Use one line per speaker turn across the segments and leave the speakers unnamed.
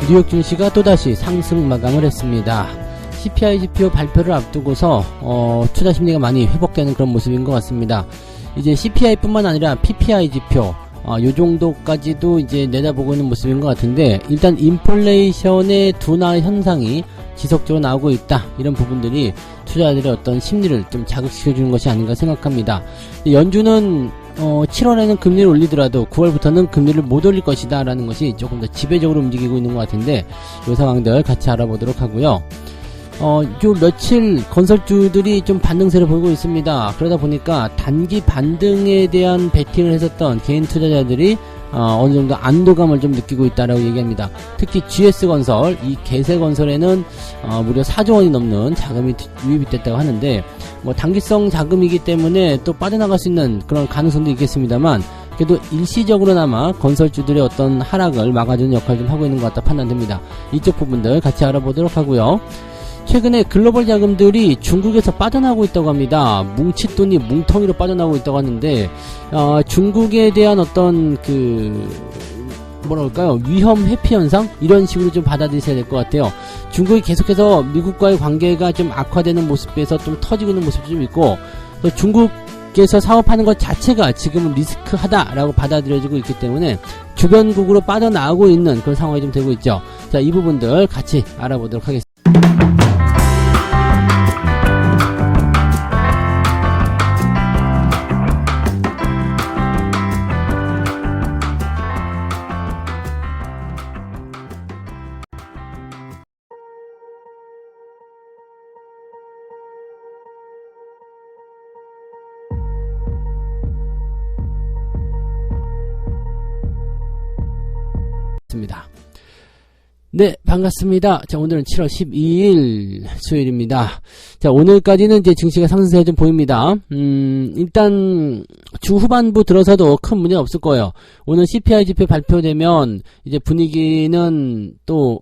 뉴욕 증시가 또다시 상승 마감을 했습니다. CPI 지표 발표를 앞두고서 투자 심리가 많이 회복되는 그런 모습인 것 같습니다. 이제 CPI 뿐만 아니라 PPI 지표 요 정도까지도 이제 내다보고 있는 모습인 것 같은데, 일단 인플레이션의 둔화 현상이 지속적으로 나오고 있다, 이런 부분들이 투자자들의 어떤 심리를 좀 자극시켜주는 것이 아닌가 생각합니다. 연준은 7월에는 금리를 올리더라도 9월부터는 금리를 못 올릴 것이다 라는 것이 조금 더 지배적으로 움직이고 있는 것 같은데, 이 상황들 같이 알아보도록 하고요. 요 며칠 건설주들이 좀 반등세를 보이고 있습니다. 그러다 보니까 단기 반등에 대한 베팅을 했었던 개인 투자자들이 어느 정도 안도감을 좀 느끼고 있다라고 얘기합니다. 특히 GS건설, 이 개세건설에는 무려 4조 원이 넘는 자금이 유입이 됐다고 하는데, 뭐 단기성 자금이기 때문에 또 빠져나갈 수 있는 그런 가능성도 있겠습니다만, 그래도 일시적으로나마 건설주들의 어떤 하락을 막아주는 역할을 좀 하고 있는 것 같다 판단됩니다. 이쪽 부분들 같이 알아보도록 하고요. 최근에 글로벌 자금들이 중국에서 빠져나오고 있다고 합니다. 뭉칫돈이 뭉텅이로 빠져나오고 있다고 하는데, 중국에 대한 어떤 뭐랄까요, 위험 회피 현상? 이런 식으로 좀 받아들이셔야 될 것 같아요. 중국이 계속해서 미국과의 관계가 좀 악화되는 모습에서 좀 터지고 있는 모습도 좀 있고, 또 중국에서 사업하는 것 자체가 지금은 리스크하다라고 받아들여지고 있기 때문에 주변국으로 빠져나오고 있는 그런 상황이 좀 되고 있죠. 자, 이 부분들 같이 알아보도록 하겠습니다. 네, 반갑습니다. 자, 오늘은 7월 12일 수요일입니다. 자, 오늘까지는 이제 증시가 상승세가 좀 보입니다. 일단 주 후반부 들어서도 큰 문제 없을 거예요. 오늘 CPI 지표 발표되면 이제 분위기는 또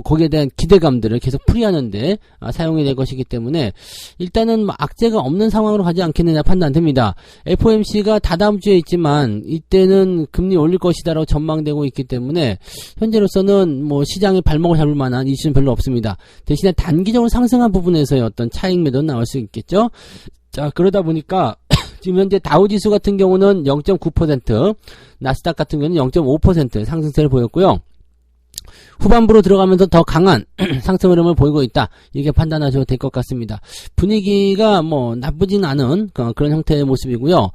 거기에 대한 기대감들을 계속 풀이하는데 사용이 될 것이기 때문에 일단은 악재가 없는 상황으로 가지 않겠느냐 판단됩니다. FOMC가 다다음 주에 있지만 이때는 금리 올릴 것이다라고 전망되고 있기 때문에 현재로서는 뭐 시장의 발목을 잡을 만한 이슈는 별로 없습니다. 대신에 단기적으로 상승한 부분에서의 어떤 차익 매도는 나올 수 있겠죠. 자, 그러다 보니까 지금 현재 다우지수 같은 경우는 0.9%, 나스닥 같은 경우는 0.5% 상승세를 보였고요. 후반부로 들어가면서 더 강한 상승 흐름을 보이고 있다, 이렇게 판단하셔도 될 것 같습니다. 분위기가 뭐 나쁘진 않은 그런 형태의 모습이고요.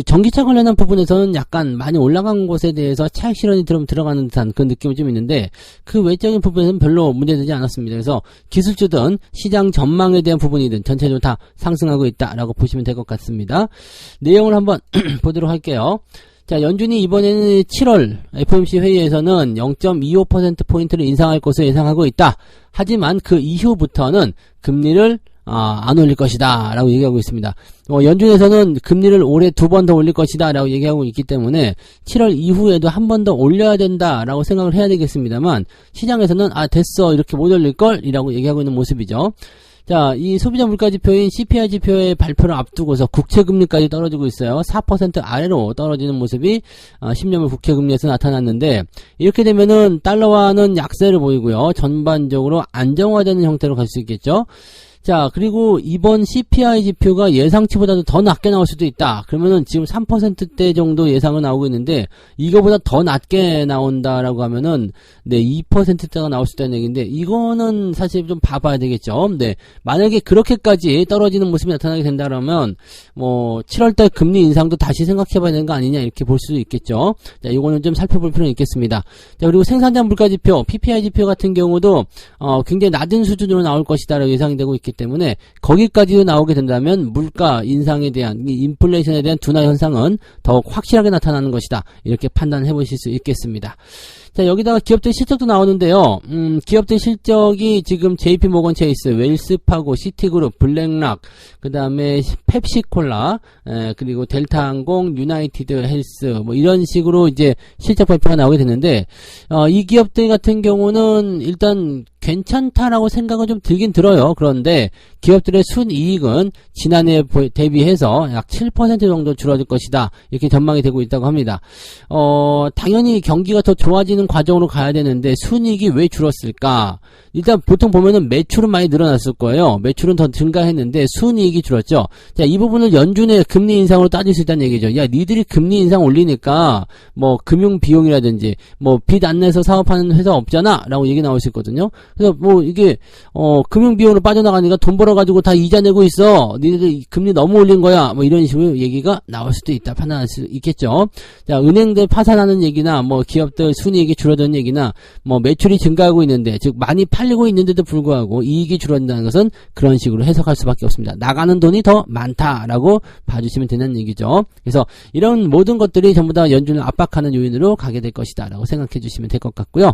전기차 관련한 부분에서는 약간 많이 올라간 곳에 대해서 차익 실현이 들어가는 듯한 그런 느낌이 좀 있는데, 그 외적인 부분에서는 별로 문제되지 않았습니다. 그래서 기술주든 시장 전망에 대한 부분이든 전체적으로 다 상승하고 있다라고 보시면 될 것 같습니다. 내용을 한번 보도록 할게요. 자, 연준이 이번에는 7월 FOMC 회의에서는 0.25%포인트를 인상할 것을 예상하고 있다. 하지만 그 이후부터는 금리를 안 올릴 것이다 라고 얘기하고 있습니다. 연준에서는 금리를 올해 2번 더 올릴 것이다 라고 얘기하고 있기 때문에 7월 이후에도 한 번 더 올려야 된다 라고 생각을 해야 되겠습니다만, 시장에서는 됐어, 이렇게 못 올릴걸 이라고 얘기하고 있는 모습이죠. 자, 이 소비자 물가지표인 CPI 지표의 발표를 앞두고서 국채금리까지 떨어지고 있어요. 4% 아래로 떨어지는 모습이 10년물 국채금리에서 나타났는데, 이렇게 되면은 달러화는 약세를 보이고요. 전반적으로 안정화되는 형태로 갈 수 있겠죠. 자, 그리고 이번 CPI 지표가 예상치보다도 더 낮게 나올 수도 있다. 그러면은 지금 3%대 정도 예상은 나오고 있는데, 이거보다 더 낮게 나온다라고 하면은, 네, 2%대가 나올 수도 있다는 얘기인데, 이거는 사실 좀 봐봐야 되겠죠. 네. 만약에 그렇게까지 떨어지는 모습이 나타나게 된다 그러면, 뭐, 7월달 금리 인상도 다시 생각해봐야 되는 거 아니냐, 이렇게 볼 수도 있겠죠. 자, 이거는 좀 살펴볼 필요는 있겠습니다. 자, 그리고 생산자 물가지표, PPI 지표 같은 경우도, 굉장히 낮은 수준으로 나올 것이다라고 예상이 되고 있기 때문에, 거기까지도 나오게 된다면 물가 인상에 대한, 인플레이션에 대한 둔화 현상은 더욱 확실하게 나타나는 것이다, 이렇게 판단해 보실 수 있겠습니다. 자, 여기다가 기업들 실적도 나오는데요. 기업들 실적이 지금 JP모건 체이스, 웰스파고, 시티그룹, 블랙락, 그 다음에 펩시콜라, 그리고 델타항공, 유나이티드 헬스, 뭐 이런 식으로 이제 실적 발표가 나오게 됐는데, 이 기업들 같은 경우는 일단 괜찮다라고 생각은 좀 들긴 들어요. 그런데 기업들의 순이익은 지난해 대비해서 약 7% 정도 줄어들 것이다, 이렇게 전망이 되고 있다고 합니다. 당연히 경기가 더 좋아지는 과정으로 가야 되는데 순이익이 왜 줄었을까? 일단 보통 보면은 매출은 많이 늘어났을 거예요. 매출은 더 증가했는데 순이익이 줄었죠. 자, 이 부분을 연준의 금리 인상으로 따질 수 있다는 얘기죠. 야, 니들이 금리 인상 올리니까 뭐 금융 비용이라든지 뭐 빚 안 내서 사업하는 회사 없잖아 라고 얘기 나올 수 있거든요. 그래서 뭐 이게 금융 비용으로 빠져나가니까 돈 벌어가지고 다 이자 내고 있어. 니들 금리 너무 올린 거야. 뭐 이런 식으로 얘기가 나올 수도 있다. 판단할 수 있겠죠. 자, 은행들 파산하는 얘기나 뭐 기업들 순이익이 줄어드는 얘기나 뭐 매출이 증가하고 있는데, 즉 많이 팔리고 있는데도 불구하고 이익이 줄어든다는 것은 그런 식으로 해석할 수밖에 없습니다. 나가는 돈이 더 많다라고 봐주시면 되는 얘기죠. 그래서 이런 모든 것들이 전부 다 연준을 압박하는 요인으로 가게 될 것이다 라고 생각해 주시면 될 것 같고요.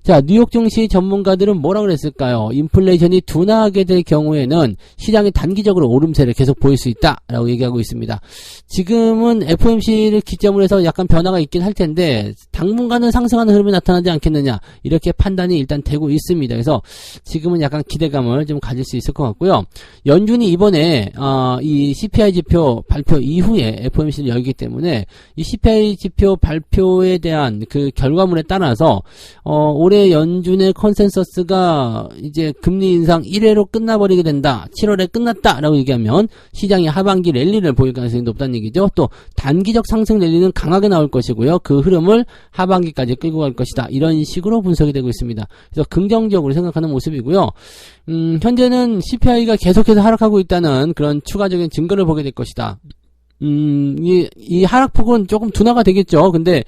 자, 뉴욕 증시 전문가들은 뭐라 그랬을까요? 인플레이션이 둔화하게 될 경우에는 시장이 단기적으로 오름세를 계속 보일 수 있다 라고 얘기하고 있습니다. 지금은 FOMC를 기점으로 해서 약간 변화가 있긴 할 텐데 당분간은 상승하는 흐름이 나타나지 않겠느냐, 이렇게 판단이 일단 되고 있습니다. 그래서 지금은 약간 기대감을 좀 가질 수 있을 것 같고요. 연준이 이번에 이 CPI 지표 발표 이후에 FOMC를 열기 때문에 이 CPI 지표 발표에 대한 그 결과물에 따라서 올해 연준의 컨센서스가 이제 금리 인상 1회로 끝나버리게 된다, 7월에 끝났다라고 얘기하면 시장이 하반기 랠리를 보일 가능성이 높다는 얘기죠. 또 단기적 상승 랠리는 강하게 나올 것이고요. 그 흐름을 하반기까지 끌고 갈 것이다, 이런 식으로 분석이 되고 있습니다. 그래서 긍정적으로 생각하는 모습이고요. 현재는 CPI가 계속해서 하락하고 있다는 그런 추가적인 증거를 보게 될 것이다. 이 하락폭은 조금 둔화가 되겠죠. 근데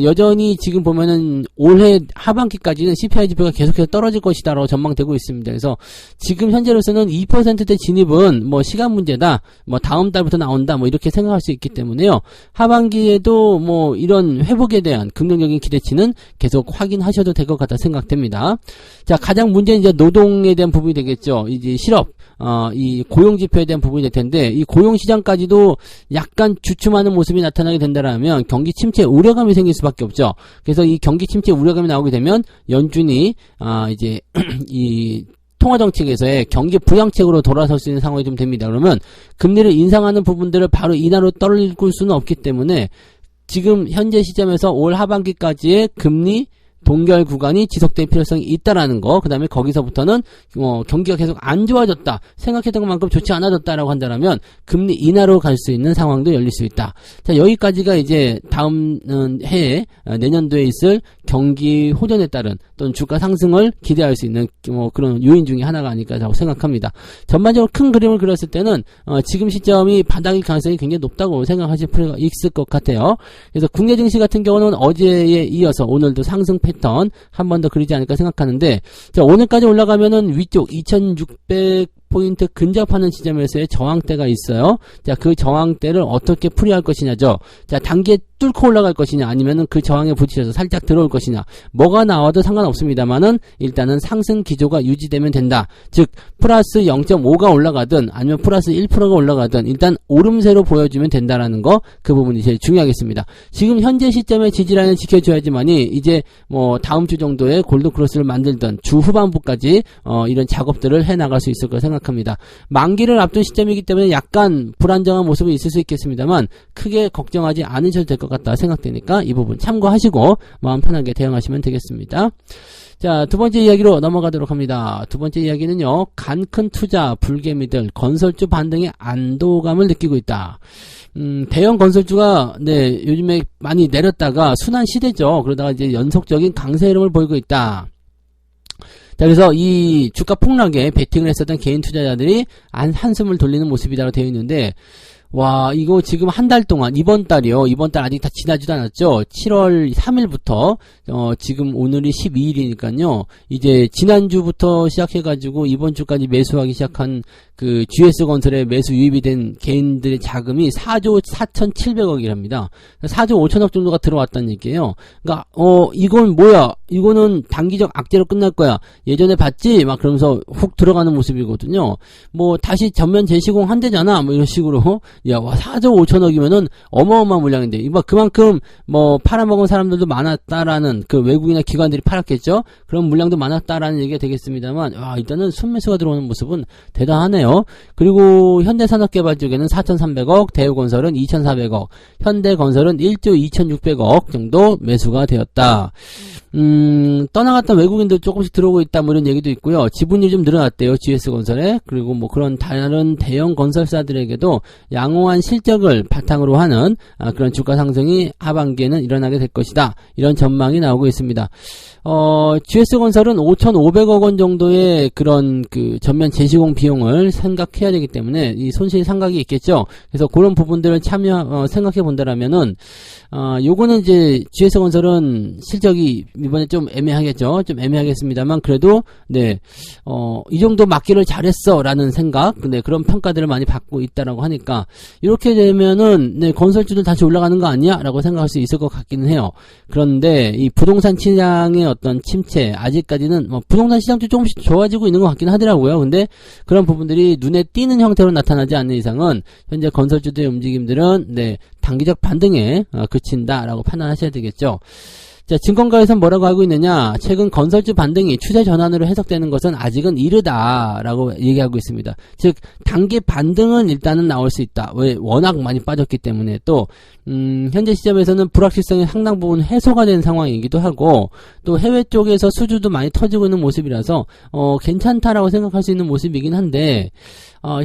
여전히 지금 보면은 올해 하반기까지는 CPI 지표가 계속해서 떨어질 것이다라고 전망되고 있습니다. 그래서 지금 현재로서는 2%대 진입은 뭐 시간 문제다, 뭐 다음 달부터 나온다, 뭐 이렇게 생각할 수 있기 때문에요. 하반기에도 뭐 이런 회복에 대한 긍정적인 기대치는 계속 확인하셔도 될 것 같다 생각됩니다. 자, 가장 문제는 이제 노동에 대한 부분이 되겠죠. 이제 실업, 이 고용 지표에 대한 부분이 될 텐데, 이 고용 시장까지도 약간 주춤하는 모습이 나타나게 된다라면 경기 침체 우려감이 생길 수밖에 없죠. 그래서 이 경기 침체 우려감이 나오게 되면 연준이 이제 이 통화정책에서의 경기 부양책으로 돌아설 수 있는 상황이 좀 됩니다. 그러면 금리를 인상하는 부분들을 바로 인하로 떨어질 수는 없기 때문에 지금 현재 시점에서 올 하반기까지의 금리 동결 구간이 지속될 필요성이 있다라는 거, 그 다음에 거기서부터는 경기가 계속 안 좋아졌다, 생각했던 것만큼 좋지 않아졌다라고 한다면 금리 인하로 갈 수 있는 상황도 열릴 수 있다. 자, 여기까지가 이제 다음 해에 내년도에 있을 경기 호전에 따른 또는 주가 상승을 기대할 수 있는 그런 요인 중에 하나가 아닐까라고 생각합니다. 전반적으로 큰 그림을 그렸을 때는 지금 시점이 바닥일 가능성이 굉장히 높다고 생각하실 필요가 있을 것 같아요. 그래서 국내 증시 같은 경우는 어제에 이어서 오늘도 상승 패턴 한 번 더 그리지 않을까 생각하는데, 자, 오늘까지 올라가면은 위쪽 2600포인트 근접하는 지점에서의 저항대가 있어요. 자, 그 저항대를 어떻게 풀이할 것이냐죠. 자, 단기에 뚫고 올라갈 것이냐, 아니면은 그 저항에 부딪혀서 살짝 들어올 것이냐, 뭐가 나와도 상관없습니다만은 일단은 상승 기조가 유지되면 된다. 즉 플러스 0.5가 올라가든 아니면 플러스 1%가 올라가든 일단 오름세로 보여주면 된다라는 거, 그 부분이 제일 중요하겠습니다. 지금 현재 시점에 지지라인을 지켜줘야지만이 이제 뭐 다음 주 정도에 골드 크로스를 만들던 주 후반부까지 이런 작업들을 해나갈 수 있을 거라 생각합니다. 만기를 앞둔 시점이기 때문에 약간 불안정한 모습이 있을 수 있겠습니다만 크게 걱정하지 않으셔도 될 것 같다 생각되니까 이 부분 참고하시고 마음 편하게 대응하시면 되겠습니다. 자, 두 번째 이야기로 넘어가도록 합니다. 두 번째 이야기는요, 간큰 투자 불개미들 건설주 반등에 안도감을 느끼고 있다. 대형 건설주가 요즘에 많이 내렸다가 순환 시대죠. 그러다가 이제 연속적인 강세 흐름을 보이고 있다. 자, 그래서 이 주가 폭락에 베팅을 했었던 개인 투자자들이 한숨을 돌리는 모습이라고 되어 있는데, 와, 이거 지금 한 달 동안, 이번 달이요. 이번 달 아직 다 지나지도 않았죠. 7월 3일부터, 지금 오늘이 12일이니까요. 이제 지난주부터 시작해가지고 이번 주까지 매수하기 시작한 그 GS건설에 매수 유입이 된 개인들의 자금이 4조 4,700억이랍니다. 4조 5천억 정도가 들어왔다는 얘기예요. 그러니까, 이건 뭐야? 이거는 단기적 악재로 끝날 거야. 예전에 봤지? 막 그러면서 훅 들어가는 모습이거든요. 뭐, 다시 전면 재시공 한대잖아. 뭐 이런 식으로 야, 와, 4조 5천억이면은 어마어마한 물량인데, 이거 그만큼 뭐 팔아먹은 사람들도 많았다라는 그 외국이나 기관들이 팔았겠죠? 그런 물량도 많았다라는 얘기가 되겠습니다만, 와, 일단은 순매수가 들어오는 모습은 대단하네요. 그리고 현대산업개발 쪽에는 4,300억, 대우건설은 2,400억, 현대건설은 1조 2,600억 정도 매수가 되었다. 떠나갔던 외국인도 조금씩 들어오고 있다, 뭐 이런 얘기도 있고요. 지분이 좀 늘어났대요, GS건설에. 그리고 뭐 그런 다른 대형 건설사들에게도 양호한 실적을 바탕으로 하는 그런 주가 상승이 하반기에는 일어나게 될 것이다. 이런 전망이 나오고 있습니다. GS건설은 5,500억 원 정도의 그런 그 전면 재시공 비용을 생각해야 되기 때문에 이 손실 상각이 있겠죠. 그래서 그런 부분들을 생각해 본다라면은, 요거는 이제 GS건설은 실적이 이번에 좀 애매하겠죠. 좀 애매하겠습니다만 그래도 네, 이 정도 맞기를 잘했어 라는 생각, 네, 그런 평가들을 많이 받고 있다라고 하니까 이렇게 되면은 네, 건설주들 다시 올라가는 거 아니야? 라고 생각할 수 있을 것 같기는 해요. 그런데 이 부동산 시장의 어떤 침체, 아직까지는 뭐 부동산 시장도 조금씩 좋아지고 있는 것 같긴 하더라고요. 근데 그런 부분들이 눈에 띄는 형태로 나타나지 않는 이상은 현재 건설주들의 움직임들은 네, 단기적 반등에 그친다라고 판단하셔야 되겠죠. 자, 증권가에서는 뭐라고 하고 있느냐? 최근 건설주 반등이 추세 전환으로 해석되는 것은 아직은 이르다라고 얘기하고 있습니다. 즉, 단기 반등은 일단은 나올 수 있다. 왜? 워낙 많이 빠졌기 때문에. 또 현재 시점에서는 불확실성이 상당 부분 해소가 된 상황이기도 하고, 또 해외 쪽에서 수주도 많이 터지고 있는 모습이라서 괜찮다라고 생각할 수 있는 모습이긴 한데,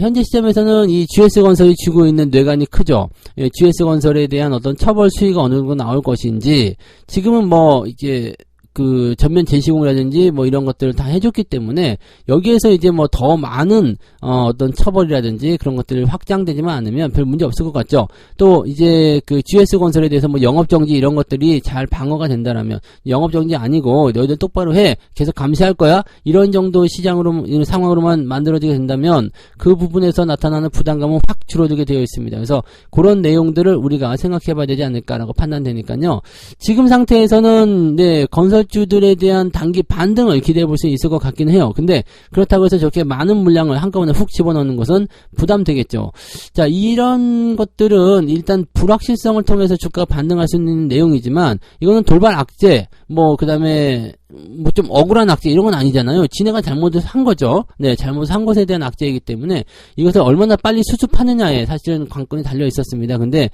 현재 시점에서는 이 GS건설이 쥐고 있는 뇌관이 크죠. 예, GS건설에 대한 어떤 처벌 수위가 어느 정도 나올 것인지, 지금은 뭐 이제 그 전면 재시공이라든지 뭐 이런 것들을 다 해줬기 때문에 여기에서 이제 뭐 더 많은 어떤 처벌이라든지 그런 것들을 확장되지만 않으면 별 문제 없을 것 같죠. 또 이제 그 GS건설에 대해서 뭐 영업정지 이런 것들이 잘 방어가 된다라면, 영업정지 아니고 너희들 똑바로 해, 계속 감시할 거야, 이런 정도 시장으로, 이런 상황으로만 만들어지게 된다면 그 부분에서 나타나는 부담감은 확 줄어들게 되어 있습니다. 그래서 그런 내용들을 우리가 생각해 봐야 되지 않을까라고 판단되니까요. 지금 상태에서는 네, 건설주들에 대한 단기 반등을 기대해 볼 수 있을 것 같긴 해요. 근데 그렇다고 해서 저렇게 많은 물량을 한꺼번에 훅 집어넣는 것은 부담되겠죠. 자, 이런 것들은 일단 불확실성을 통해서 주가가 반등할 수 있는 내용이지만, 이거는 돌발 악재, 뭐 그 다음에 뭐 좀 억울한 악재 이런 건 아니잖아요. 지네가 잘못한 거죠. 네, 잘못한 것에 대한 악재이기 때문에 이것을 얼마나 빨리 수습하느냐에 사실은 관건이 달려 있었습니다. 근데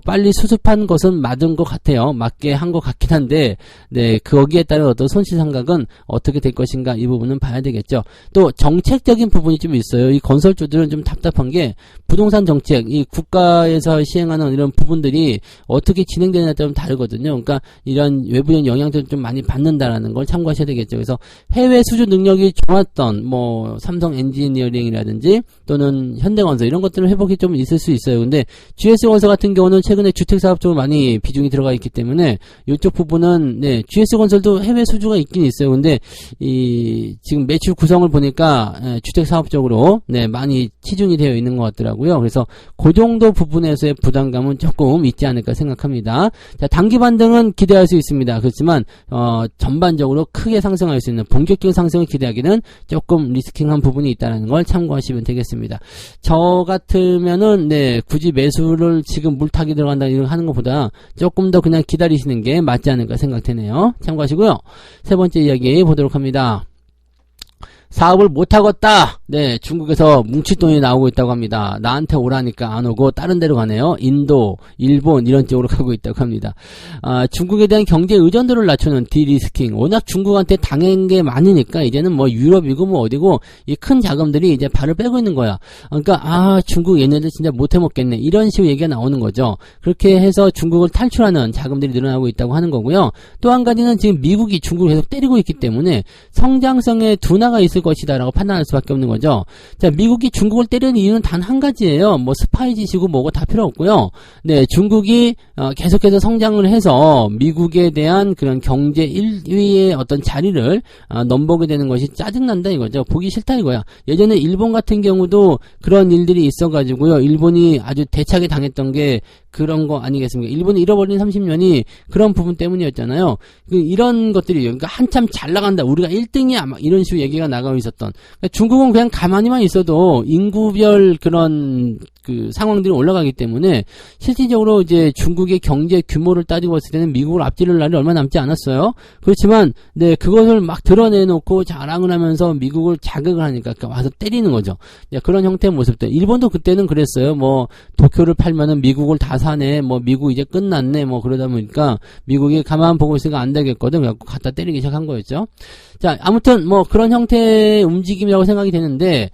빨리 수습한 것은 맞은 것 같아요. 맞게 한 것 같긴 한데, 네, 거기에 따른 어떤 손실상각은 어떻게 될 것인가, 이 부분은 봐야 되겠죠. 또 정책적인 부분이 좀 있어요. 이 건설주들은 좀 답답한 게, 부동산 정책, 이 국가에서 시행하는 이런 부분들이 어떻게 진행되느냐에 따라 좀 다르거든요. 그러니까 이런 외부적 영향들을 좀 많이 받는다라는 걸 참고하셔야 되겠죠. 그래서 해외 수주 능력이 좋았던 뭐 삼성 엔지니어링이라든지 또는 현대건설 이런 것들은 회복이 좀 있을 수 있어요. 근데 GS건설 같은 경우는 최근에 주택사업 쪽으로 많이 비중이 들어가 있기 때문에 이쪽 부분은 네, GS건설도 해외 수주가 있긴 있어요. 근데 이 지금 매출 구성을 보니까 주택사업 쪽으로 네, 많이 치중이 되어 있는 것 같더라고요. 그래서 그 정도 부분에서의 부담감은 조금 있지 않을까 생각합니다. 자, 단기 반등은 기대할 수 있습니다. 그렇지만 전반적으로 크게 상승할 수 있는 본격적인 상승을 기대하기는 조금 리스킹한 부분이 있다는 걸 참고하시면 되겠습니다. 저 같으면은 네, 굳이 매수를 지금 물타기 들어간다 이런 하는 것보다 조금 더 그냥 기다리시는 게 맞지 않을까 생각되네요. 참고하시고요. 세 번째 이야기 보도록 합니다. 사업을 못하겠다. 네, 중국에서 뭉칫돈이 나오고 있다고 합니다. 나한테 오라니까 안 오고 다른 데로 가네요. 인도, 일본 이런 쪽으로 가고 있다고 합니다. 중국에 대한 경제 의존도를 낮추는 디리스킹. 워낙 중국한테 당한 게 많으니까 이제는 뭐 유럽이고 뭐 어디고 이 큰 자금들이 이제 발을 빼고 있는 거야. 그러니까 중국 얘네들 진짜 못해 먹겠네, 이런 식으로 얘기가 나오는 거죠. 그렇게 해서 중국을 탈출하는 자금들이 늘어나고 있다고 하는 거고요. 또 한 가지는 지금 미국이 중국을 계속 때리고 있기 때문에 성장성의 둔화가 있을 것이다라고 판단할 수밖에 없는 거죠. 자, 미국이 중국을 때리는 이유는 단 한 가지예요. 뭐 스파이 짓이고 뭐고 다 필요 없고요. 네, 중국이 계속해서 성장을 해서 미국에 대한 그런 경제 1위의 어떤 자리를 넘보게 되는 것이 짜증난다 이거죠. 보기 싫다 이거야. 예전에 일본 같은 경우도 그런 일들이 있어가지고요. 일본이 아주 대차게 당했던 게 그런 거 아니겠습니까? 일본이 잃어버린 30년이 그런 부분 때문이었잖아요. 이런 것들이, 그러니까 한참 잘 나간다, 우리가 1등이야, 막 이런 식으로 얘기가 나가고 있었던. 그러니까 중국은 그냥 가만히만 있어도 인구별 그런 그 상황들이 올라가기 때문에 실질적으로 이제 중국의 경제 규모를 따지고 봤을 때는 미국을 앞지를 날이 얼마 남지 않았어요. 그렇지만 네, 그것을 막 드러내놓고 자랑을 하면서 미국을 자극을 하니까 와서 때리는 거죠. 네, 그런 형태의 모습들. 일본도 그때는 그랬어요. 뭐 도쿄를 팔면은 미국을 다 사네. 뭐 미국 이제 끝났네. 뭐 그러다 보니까 미국이 가만 보고 있으니까 안 되겠거든. 그래갖고 갖다 때리기 시작한 거였죠. 자, 아무튼 뭐 그런 형태의 움직임이라고 생각이 되는데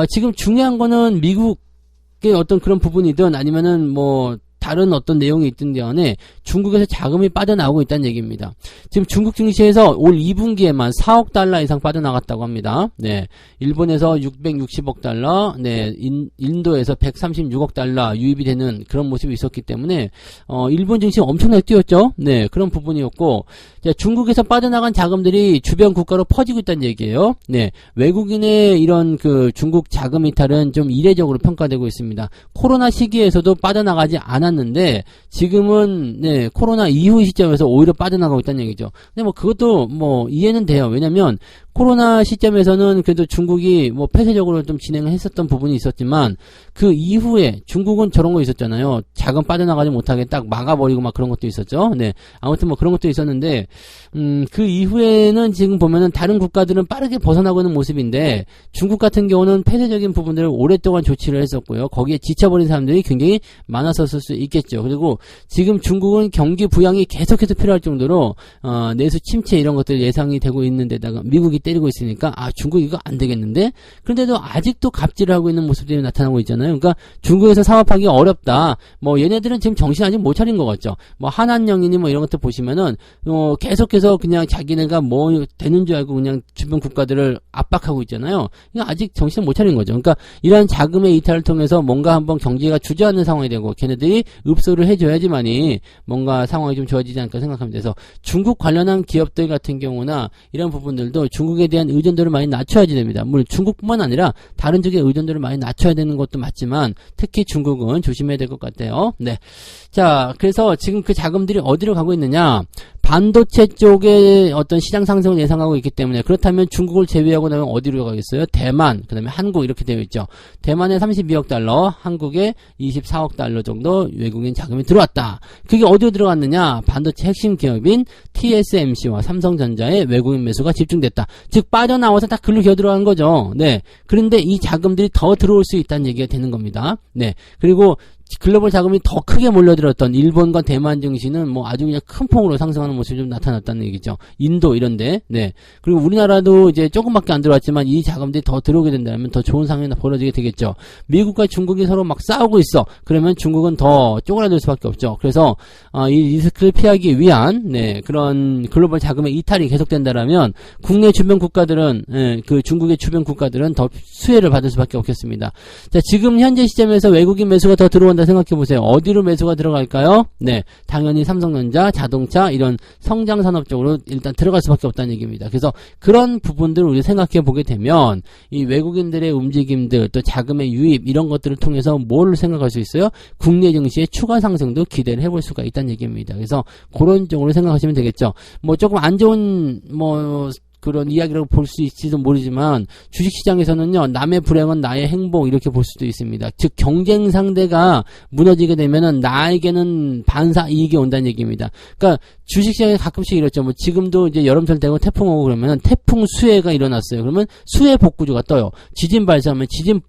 지금 중요한 거는 미국의 어떤 그런 부분이든 아니면은 뭐 다른 어떤 내용이 있든 간에 중국에서 자금이 빠져나오고 있다는 얘기입니다. 지금 중국 증시에서 올 2분기에만 4억 달러 이상 빠져나갔다고 합니다. 네. 일본에서 660억 달러, 네. 인도에서 136억 달러 유입이 되는 그런 모습이 있었기 때문에, 일본 증시 엄청나게 뛰었죠? 네. 그런 부분이었고, 자, 중국에서 빠져나간 자금들이 주변 국가로 퍼지고 있다는 얘기예요. 네. 외국인의 이런 그 중국 자금 이탈은 좀 이례적으로 평가되고 있습니다. 코로나 시기에서도 빠져나가지 않았는데, 지금은, 네. 코로나 이후 시점에서 오히려 빠져나가고 있다는 얘기죠. 근데 뭐 그것도 뭐 이해는 돼요. 왜냐면 코로나 시점에서는 그래도 중국이 뭐 폐쇄적으로 좀 진행을 했었던 부분이 있었지만 그 이후에 중국은 저런 거 있었잖아요. 자금 빠져나가지 못하게 딱 막아버리고 막 그런 것도 있었죠. 네. 아무튼 뭐 그런 것도 있었는데 그 이후에는 지금 보면은 다른 국가들은 빠르게 벗어나고 있는 모습인데 중국 같은 경우는 폐쇄적인 부분들을 오랫동안 조치를 했었고요. 거기에 지쳐버린 사람들이 굉장히 많았었을 수 있겠죠. 그리고 지금 중국은 경기 부양이 계속해서 필요할 정도로 내수 침체 이런 것들 예상이 되고 있는 데다가 미국이 때리고 있으니까 중국 이거 안 되겠는데? 그런데도 아직도 갑질을 하고 있는 모습들이 나타나고 있잖아요. 그러니까 중국에서 사업하기 어렵다. 뭐 얘네들은 지금 정신 아직 못 차린 것 같죠. 뭐 한한령이니 뭐 이런 것들 보시면은 계속해서 그냥 자기네가 뭐 되는 줄 알고 그냥 주변 국가들을 압박하고 있잖아요. 그러니까 아직 정신을 못 차린 거죠. 그러니까 이러한 자금의 이탈을 통해서 뭔가 한번 경제가 주저앉는 상황이 되고 걔네들이 읍소를 해줘야지만이 뭔가 상황이 좀 좋아지지 않을까 생각합니다. 그래서 중국 관련한 기업들 같은 경우나 이런 부분들도 중국에 대한 의존도를 많이 낮춰야지 됩니다. 물론 중국뿐만 아니라 다른 쪽의 의존도를 많이 낮춰야 되는 것도 맞지만 특히 중국은 조심해야 될 것 같아요. 네. 자, 그래서 지금 그 자금들이 어디로 가고 있느냐? 반도체 쪽에 어떤 시장 상승을 예상하고 있기 때문에 그렇다면 중국을 제외하고 나면 어디로 가겠어요? 대만, 그 다음에 한국 이렇게 되어 있죠. 대만에 32억 달러, 한국에 24억 달러 정도 외국인 자금이 들어왔다. 그게 어디로 들어갔느냐? 반도체 핵심 기업인 TSMC와 삼성전자의 외국인 매수가 집중됐다. 즉 빠져나와서 다 글로 기어 들어간 거죠. 네. 그런데 이 자금들이 더 들어올 수 있다는 얘기가 되는 겁니다. 네. 그리고 글로벌 자금이 더 크게 몰려들었던 일본과 대만 증시는 뭐 아주 그냥 큰 폭으로 상승하는 모습이 좀 나타났다는 얘기죠. 인도 이런데, 네. 그리고 우리나라도 이제 조금밖에 안 들어왔지만 이 자금들이 더 들어오게 된다면 더 좋은 상황이 벌어지게 되겠죠. 미국과 중국이 서로 막 싸우고 있어. 그러면 중국은 더 쪼그라들 수밖에 없죠. 그래서 이 리스크를 피하기 위한 네, 그런 글로벌 자금의 이탈이 계속된다라면 국내 주변 국가들은 그 중국의 주변 국가들은 더 수혜를 받을 수밖에 없겠습니다. 자, 지금 현재 시점에서 외국인 매수가 더 들어온다 생각해보세요. 어디로 매수가 들어갈까요? 네, 당연히 삼성전자, 자동차 이런 성장 산업 쪽으로 일단 들어갈 수밖에 없다는 얘기입니다. 그래서 그런 부분들을 우리 생각해 보게 되면 이 외국인들의 움직임들 또 자금의 유입 이런 것들을 통해서 뭘 생각할 수 있어요? 국내 증시의 추가 상승도 기대를 해볼 수가 있다는 얘기입니다. 그래서 그런 쪽으로 생각하시면 되겠죠. 뭐 조금 안 좋은 뭐 그런 이야기라고 볼 수 있을지도 모르지만 주식시장에서는요 남의 불행은 나의 행복 이렇게 볼 수도 있습니다. 즉 경쟁 상대가 무너지게 되면은 나에게는 반사 이익이 온다는 얘기입니다. 그러니까 주식시장에 가끔씩 이렇죠. 뭐 지금도 이제 여름철 되고 태풍 오고 그러면은 태풍 수해가 일어났어요. 그러면 수해 복구주가 떠요. 지진 발생하면 지진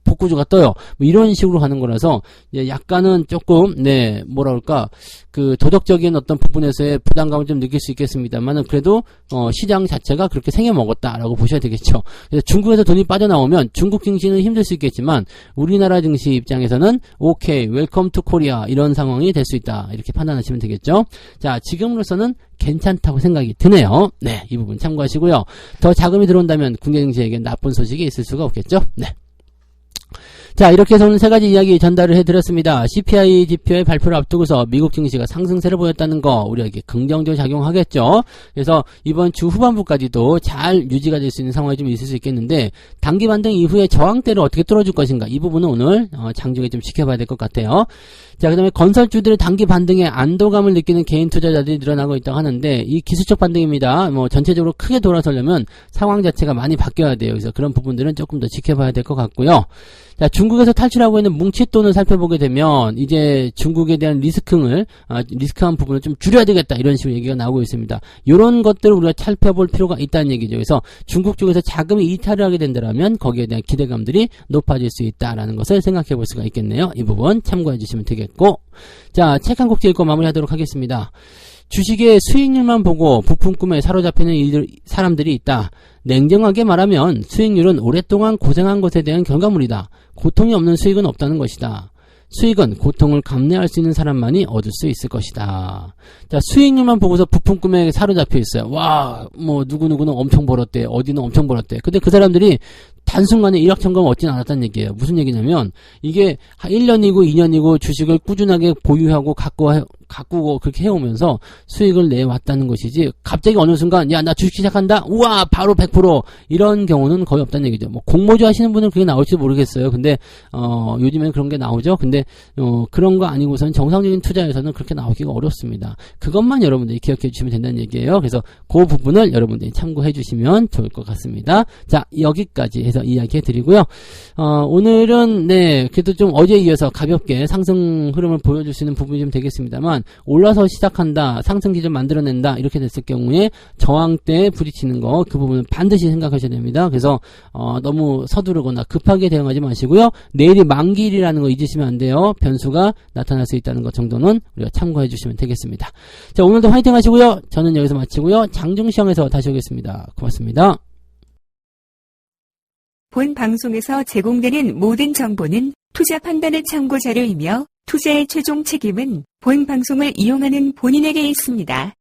복구주가 떠요. 뭐 이런 식으로 가는 거라서 약간은 조금 네 뭐라 그럴까 그 도덕적인 어떤 부분에서의 부담감을 좀 느낄 수 있겠습니다만은 그래도 시장 자체가 그렇게 생겨 먹었다라고 보셔야 되겠죠. 그래서 중국에서 돈이 빠져나오면 중국 증시는 힘들 수 있겠지만 우리나라 증시 입장에서는 오케이 웰컴 투 코리아 이런 상황이 될 수 있다 이렇게 판단하시면 되겠죠. 자, 지금으로서는 괜찮다고 생각이 드네요. 네, 이 부분 참고하시고요. 더 자금이 들어온다면 국내 증시에게 나쁜 소식이 있을 수가 없겠죠. 네. 자, 이렇게 해서 오늘 세 가지 이야기 전달을 해드렸습니다. CPI 지표의 발표를 앞두고서 미국 증시가 상승세를 보였다는 거 우리에게 긍정적으로 작용하겠죠. 그래서 이번 주 후반부까지도 잘 유지가 될 수 있는 상황이 좀 있을 수 있겠는데 단기 반등 이후에 저항대를 어떻게 뚫어줄 것인가 이 부분은 오늘 장중에 좀 지켜봐야 될 것 같아요. 자, 그 다음에 건설주들의 단기 반등에 안도감을 느끼는 개인 투자자들이 늘어나고 있다고 하는데 이 기술적 반등입니다. 뭐 전체적으로 크게 돌아서려면 상황 자체가 많이 바뀌어야 돼요. 그래서 그런 부분들은 조금 더 지켜봐야 될 것 같고요. 자, 중국에서 탈출하고 있는 뭉칫돈을 살펴보게 되면 이제 중국에 대한 리스크한 부분을 좀 줄여야 되겠다 이런 식으로 얘기가 나오고 있습니다. 이런 것들을 우리가 살펴볼 필요가 있다는 얘기죠. 그래서 중국 쪽에서 자금이 이탈을 하게 된다면 거기에 대한 기대감들이 높아질 수 있다라는 것을 생각해 볼 수가 있겠네요. 이 부분 참고해 주시면 되겠고, 자, 책 한 곡 읽고 마무리하도록 하겠습니다. 주식의 수익률만 보고 부품 꿈에 사로잡히는 사람들이 있다. 냉정하게 말하면 수익률은 오랫동안 고생한 것에 대한 결과물이다. 고통이 없는 수익은 없다는 것이다. 수익은 고통을 감내할 수 있는 사람만이 얻을 수 있을 것이다. 자, 수익률만 보고서 부품 꿈에 사로잡혀 있어요. 와, 뭐 누구누구는 엄청 벌었대, 어디는 엄청 벌었대. 근데 그 사람들이 단순간에 일확천금 얻진 않았다는 얘기예요. 무슨 얘기냐면 이게 1년이고 2년이고 주식을 꾸준하게 보유하고 가꾸고 그렇게 해오면서 수익을 내왔다는 것이지, 갑자기 어느 순간 야, 나 주식 시작한다, 우와 바로 100% 이런 경우는 거의 없다는 얘기죠. 뭐 공모주 하시는 분은 그게 나올지 모르겠어요. 근데 요즘에는 그런 게 나오죠. 근데 그런 거 아니고서는 정상적인 투자에서는 그렇게 나오기가 어렵습니다. 그것만 여러분들이 기억해 주시면 된다는 얘기예요. 그래서 그 부분을 여러분들이 참고해 주시면 좋을 것 같습니다. 자, 여기까지 해서 이야기해 드리고요. 오늘은 그래도 좀 어제에 이어서 가볍게 상승 흐름을 보여줄 수 있는 부분이 좀 되겠습니다만, 올라서 시작한다, 상승 기준 만들어낸다 이렇게 됐을 경우에 저항대에 부딪히는 거, 그 부분은 반드시 생각하셔야 됩니다. 그래서 너무 서두르거나 급하게 대응하지 마시고요. 내일이 만기일이라는 거 잊으시면 안 돼요. 변수가 나타날 수 있다는 것 정도는 우리가 참고해 주시면 되겠습니다. 자, 오늘도 화이팅 하시고요. 저는 여기서 마치고요. 장중시장에서 다시 오겠습니다. 고맙습니다.
본 방송에서 제공되는 모든 정보는 투자 판단의 참고 자료이며 투자의 최종 책임은 본 방송을 이용하는 본인에게 있습니다.